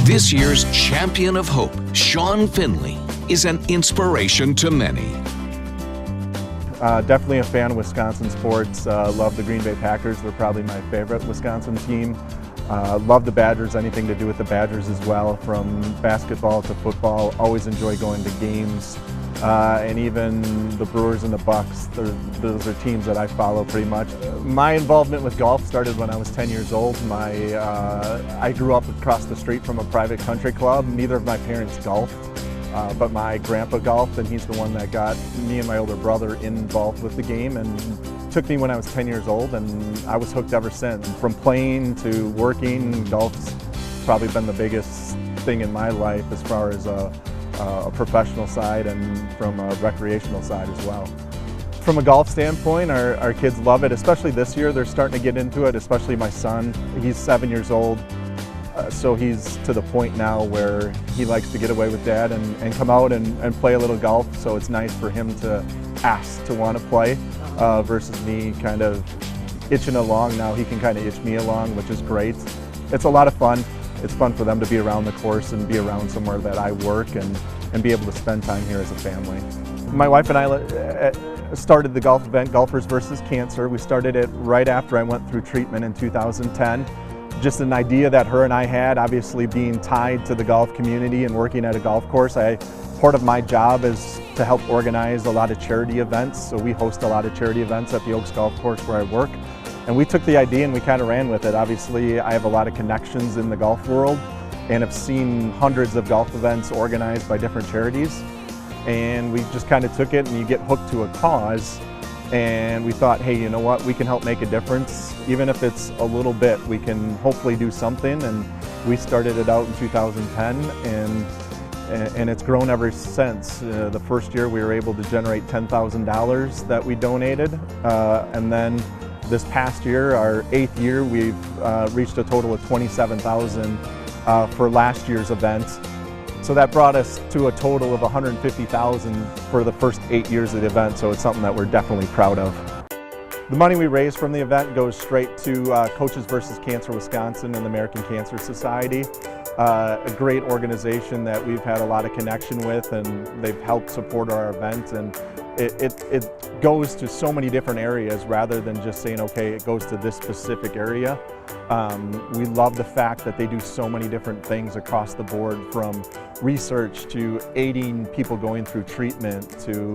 This year's Champion of Hope, Shaun Finley, is an inspiration to many. Definitely a fan of Wisconsin sports. Love the Green Bay Packers. They're probably my favorite Wisconsin team. Love the Badgers, anything to do with the Badgers as well, from basketball to football. Always enjoy going to games. And even the Brewers and the Bucks, those are teams that I follow pretty much. My involvement with golf started when I was 10 years old. I grew up across the street from a private country club. Neither of my parents golfed. But my grandpa golfed, and he's the one that got me and my older brother involved with the game and took me when I was 10 years old, and I was hooked ever since. From playing to working, golf's probably been the biggest thing in my life as far as a professional side and from a recreational side as well. From a golf standpoint, our kids love it, especially this year. They're starting to get into it, especially my son. He's 7 years old. So he's to the point now where he likes to get away with dad and come out and play a little golf. So it's nice for him to ask to want to play versus me kind of itching along. Now he can kind of itch me along, which is great. It's a lot of fun. It's fun for them to be around the course and be around somewhere that I work and be able to spend time here as a family. My wife and I started the golf event, Golfers versus Cancer. We started it right after I went through treatment in 2010. Just an idea that her and I had, obviously being tied to the golf community and working at a golf course. Part of my job is to help organize a lot of charity events. So we host a lot of charity events at the Oaks Golf Course where I work. And we took the idea and we kind of ran with it. Obviously, I have a lot of connections in the golf world and have seen hundreds of golf events organized by different charities. And we just kind of took it, and you get hooked to a cause. And we thought, hey, you know what, we can help make a difference. Even if it's a little bit, we can hopefully do something. And we started it out in 2010, and it's grown ever since. The first year we were able to generate $10,000 that we donated. And then this past year, our 8th year, we've reached a total of $27,000 for last year's event. So that brought us to a total of $150,000 for the first 8 years of the event, so it's something that we're definitely proud of. The money we raise from the event goes straight to Coaches versus Cancer Wisconsin and the American Cancer Society, a great organization that we've had a lot of connection with, and they've helped support our event. And it goes to so many different areas rather than just saying, okay, it goes to this specific area. We love the fact that they do so many different things across the board, from research to aiding people going through treatment to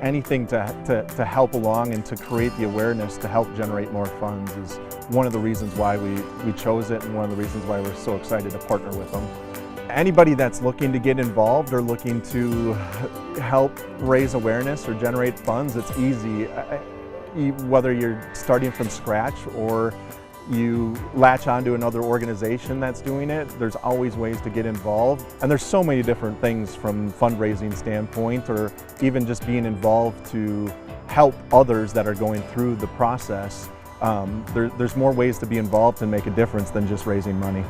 anything to help along and to create the awareness to help generate more funds is one of the reasons why we chose it, and one of the reasons why we're so excited to partner with them. Anybody that's looking to get involved or looking to help raise awareness or generate funds, it's easy. Whether you're starting from scratch or you latch onto another organization that's doing it, there's always ways to get involved. And there's so many different things, from fundraising standpoint or even just being involved to help others that are going through the process. There's more ways to be involved and make a difference than just raising money.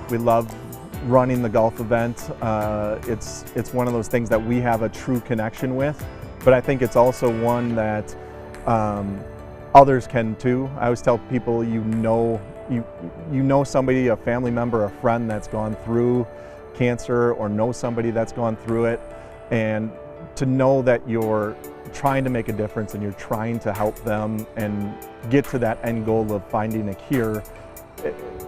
We love running the golf event. It's one of those things that we have a true connection with, but I think it's also one that others can too. I always tell people, you know somebody, a family member, a friend that's gone through cancer, or know somebody that's gone through it, and to know that you're trying to make a difference and you're trying to help them and get to that end goal of finding a cure,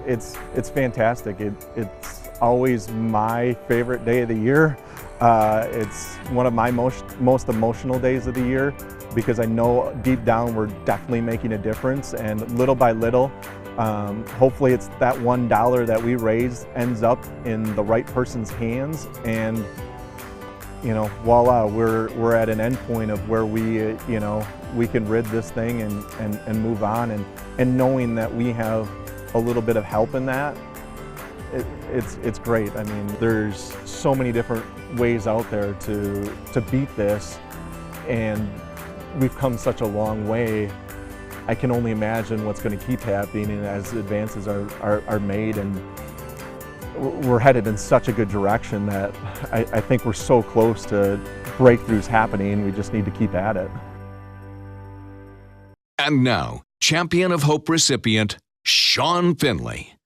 it's fantastic. It's always my favorite day of the year. It's one of my most emotional days of the year, because I know deep down we're definitely making a difference, and little by little, hopefully it's that $1 that we raise ends up in the right person's hands, and voila, we're at an end point of where we can rid this thing and move on, and knowing that we have a little bit of help in that, it's great. I mean, there's so many different ways out there to beat this, and we've come such a long way. I can only imagine what's going to keep happening as advances are made, and we're headed in such a good direction that I think we're so close to breakthroughs happening. We just need to keep at it. And now, Champion of Hope recipient, Shaun Finley.